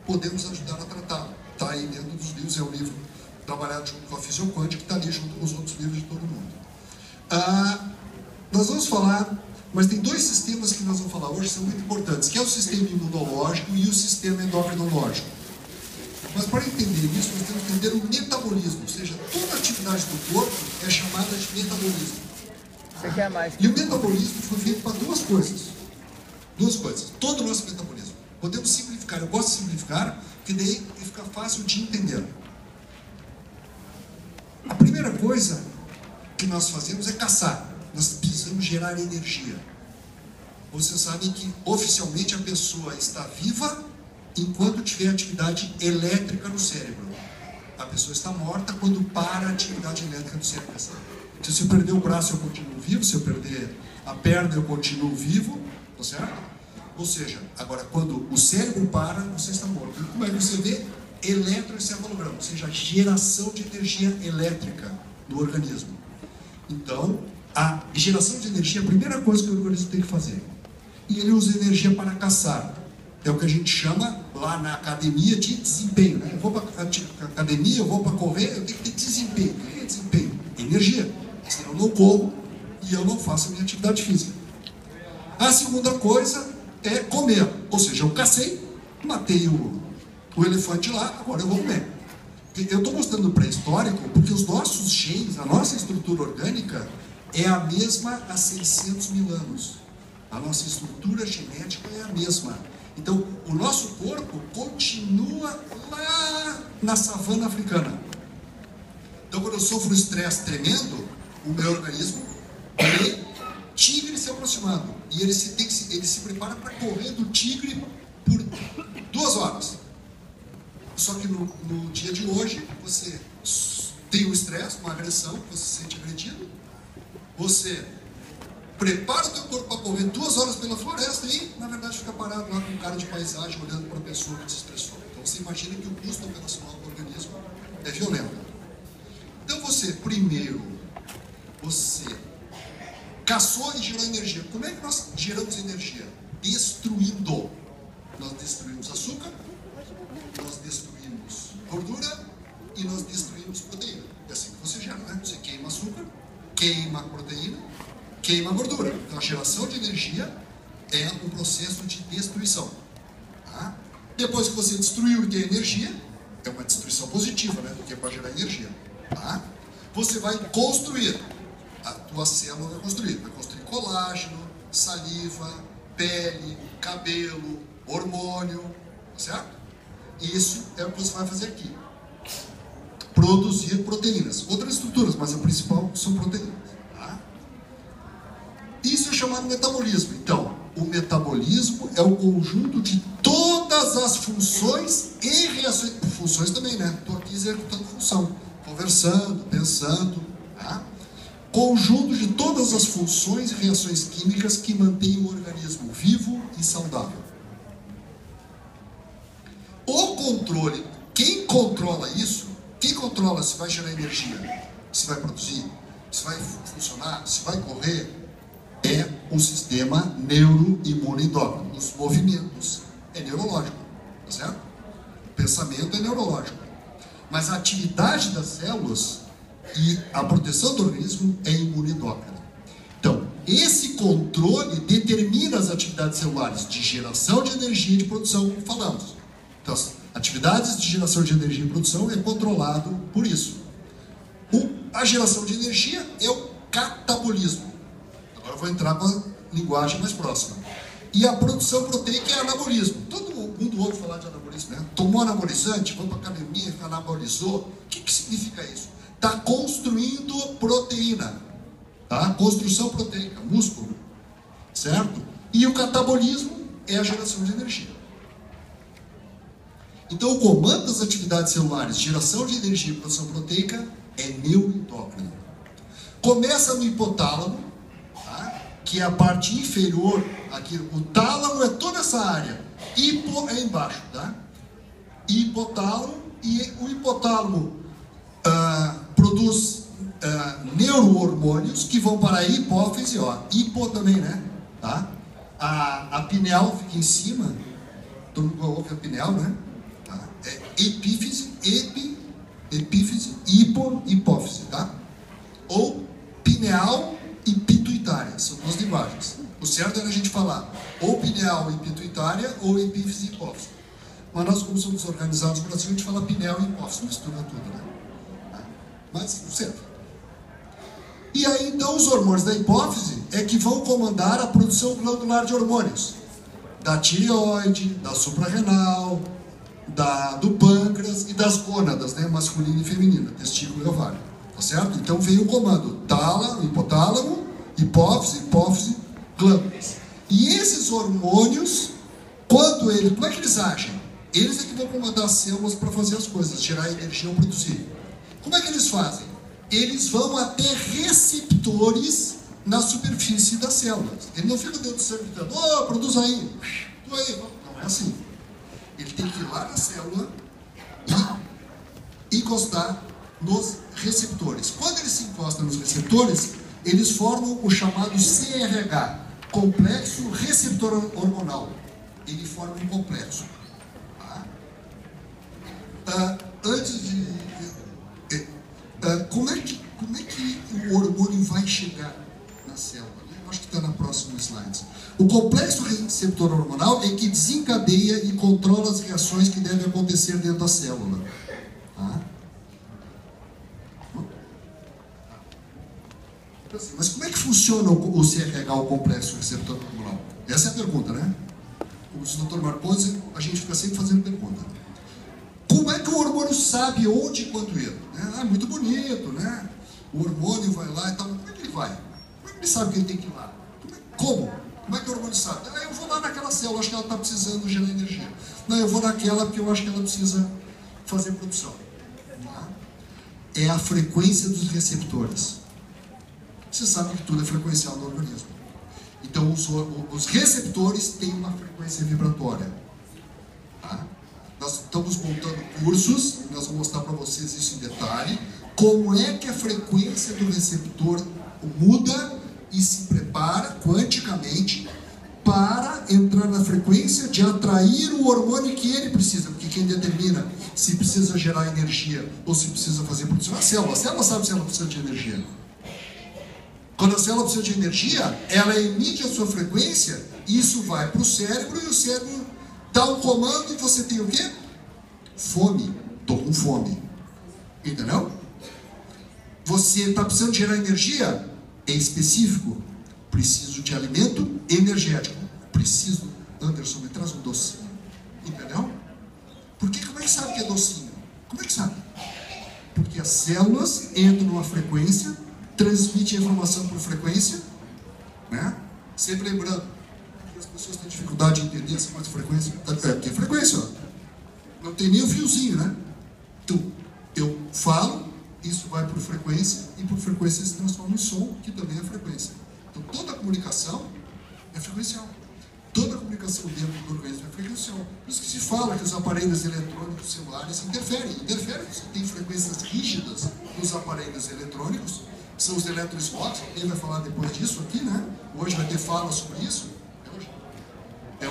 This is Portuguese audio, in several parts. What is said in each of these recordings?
podemos ajudar a tratá-lo. Está aí dentro dos livros, é um livro trabalhado junto com a Fisioquântica, que está ali junto com os outros livros de todo mundo. Nós vamos falar, mas tem dois sistemas que nós vamos falar hoje que são muito importantes, que é o sistema imunológico e o sistema endocrinológico. Mas para entender isso, nós temos que entender o metabolismo, ou seja, toda atividade do corpo é chamada de metabolismo. Você quer mais? E o metabolismo foi feito para duas coisas. Duas coisas. Todo o nosso metabolismo. Podemos simplificar. Eu gosto de simplificar, porque daí fica fácil de entender. A primeira coisa que nós fazemos é caçar. Nós precisamos gerar energia. Vocês sabem que oficialmente a pessoa está viva enquanto tiver atividade elétrica no cérebro. A pessoa está morta quando para a atividade elétrica do cérebro. Se eu perder o braço, eu continuo vivo. Se eu perder a perna, eu continuo vivo. Tá certo? Ou seja, agora, quando o cérebro para, você está morto. E como é que você vê? Eletroencefalograma, ou seja, a geração de energia elétrica no organismo. Então, a geração de energia é a primeira coisa que o organismo tem que fazer. E ele usa energia para caçar. É o que a gente chama lá na academia de desempenho. Né? Eu vou para a academia, eu vou para correr, eu tenho que ter desempenho. O que é desempenho? Energia. Senão eu não corro e eu não faço a minha atividade física. A segunda coisa é comer. Ou seja, eu cacei, matei o elefante lá, agora eu vou comer. Eu estou mostrando o pré-histórico porque os nossos genes, a nossa estrutura orgânica é a mesma há 600 mil anos. A nossa estrutura genética é a mesma. Então, o nosso corpo continua lá na savana africana. Então, quando eu sofro um estresse tremendo, o meu organismo vê tigre se aproximando. E ele se prepara para correr do tigre por 2 horas. Só que no dia de hoje, você tem um estresse, uma agressão, você se sente agredido, você prepara o teu corpo para correr 2 horas pela floresta e, na verdade, fica parado lá com um cara de paisagem, olhando para a pessoa que se estressou. Então, você imagina que o custo operacional do organismo é violento. Então, primeiro, você caçou e gerou energia. Como é que nós geramos energia? Destruindo. Nós destruímos açúcar, nós destruímos gordura e nós destruímos proteína. É assim que você gera, né? Você queima açúcar, queima proteína, queima gordura. Então a geração de energia é um processo de destruição. Tá? Depois que você destruiu e tem energia, é uma destruição positiva, né? Porque é para gerar energia. Tá? Você vai construir. A tua célula vai construir colágeno, saliva, pele, cabelo, hormônio, certo? Isso é o que você vai fazer aqui. Produzir proteínas. Outras estruturas, mas a principal são proteínas. Tá? Isso é chamado metabolismo. Então, o metabolismo é o conjunto de todas as funções e reações. Funções também, né? Estou aqui executando função. Conversando, pensando. Tá? Conjunto de todas as funções e reações químicas que mantêm o organismo vivo e saudável. O controle, quem controla isso, quem controla se vai gerar energia, se vai produzir, se vai funcionar, se vai correr, é o sistema neuroimunoendócrino. Os movimentos é neurológico, tá certo? O pensamento é neurológico. Mas a atividade das células e a proteção do organismo é imunoendócrina. Então, esse controle determina as atividades celulares de geração de energia e de produção, como falamos. Então, as atividades de geração de energia e produção é controlado por isso. A geração de energia é o catabolismo. Agora eu vou entrar para a linguagem mais próxima. E a produção proteica é anabolismo. Todo mundo ouve falar de anabolismo, né? Tomou anabolizante, foi para a academia, anabolizou. O que significa isso? Está construindo proteína. Tá? Construção proteica, músculo. Certo? E o catabolismo é a geração de energia. Então, o comando das atividades celulares, geração de energia e produção proteica, é neuroendócrino. Começa no hipotálamo, tá? Que é a parte inferior, aqui, o tálamo é toda essa área, hipo é embaixo, tá? Hipotálamo, e o hipotálamo produz neurohormônios que vão para a hipófise, ó, hipo também, né? Tá? A pineal fica em cima, todo mundo ouve a pineal, né? epífise, epífise, hipo, hipófise, tá? Ou pineal e pituitária, são duas linguagens. O certo era a gente falar ou pineal e pituitária ou epífise e hipófise. Mas nós, como somos organizados no Brasil, a gente fala pineal e hipófise, mistura tudo, né? Mas, certo. E aí, então, os hormônios da hipófise é que vão comandar a produção glandular de hormônios. Da tireoide, da suprarrenal, do pâncreas e das gônadas, né? Masculina e feminina, testículo e ovário. Tá certo? Então veio o comando tálamo, hipotálamo, hipófise, glândulas. E esses hormônios, como é que eles agem? Eles é que vão comandar as células para fazer as coisas, gerar energia ou produzir. Como é que eles fazem? Eles vão até receptores na superfície das células. Ele não fica dentro do cérebro gritando, oh, produz aí. Não é assim. Ele tem que ir lá na célula e encostar nos receptores. Quando ele se encosta nos receptores, eles formam o chamado CRH, complexo receptor hormonal. Ele forma um complexo. Antes de... como é que o hormônio vai chegar na célula? Eu acho que está na próxima slide. O complexo receptor hormonal é que desencadeia e controla as reações que devem acontecer dentro da célula. Mas como é que funciona o CRH, o complexo receptor hormonal? Essa é a pergunta, né? Como diz o Dr. Marpose, a gente fica sempre fazendo pergunta. Como é que o hormônio sabe onde e quando ir? Muito bonito, né? O hormônio vai lá e tal. Como é que ele vai? Como é que ele sabe que ele tem que ir lá? Como? Como é que o hormônio sabe? Eu vou lá naquela célula, acho que ela está precisando gerar energia. Não, eu vou naquela porque eu acho que ela precisa fazer produção. É a frequência dos receptores. Você sabe que tudo é frequencial no organismo. Então, os receptores têm uma frequência vibratória. Nós estamos montando cursos, e nós vamos mostrar para vocês isso em detalhe, como é que a frequência do receptor muda e se prepara quanticamente para entrar na frequência de atrair o hormônio que ele precisa, porque quem determina se precisa gerar energia ou se precisa fazer produção é a célula. A célula sabe se ela precisa de energia. Quando a célula precisa de energia, ela emite a sua frequência, isso vai para o cérebro e o cérebro dá um comando e você tem o quê? Fome. Estou com fome. Entendeu? Você está precisando gerar energia? É específico. Preciso de alimento energético. Preciso. Anderson, me traz um docinho. Entendeu? Porque como é que sabe que é docinho? Como é que sabe? Porque as células entram numa frequência, transmitem a informação por frequência, né? Sempre lembrando que as pessoas têm dificuldade de entender essa coisa de frequência. Tem frequência, ó. Não tem nem o fiozinho, né? Então, eu falo, isso vai por frequência, e por frequência se transforma em som, que também é frequência. Então, toda a comunicação é frequencial. Toda a comunicação dentro do organismo é frequencial. Por isso que se fala que os aparelhos eletrônicos celulares interferem. Você tem frequências rígidas nos aparelhos eletrônicos, que são os eletroescópios. Alguém vai falar depois disso aqui, né? Hoje vai ter fala sobre isso.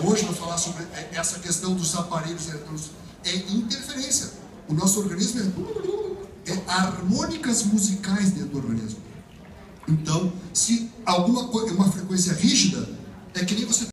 Hoje vai falar sobre essa questão dos aparelhos eletrônicos. É interferência. O nosso organismo é harmônicas musicais dentro do organismo. Então, se uma frequência rígida, é que nem você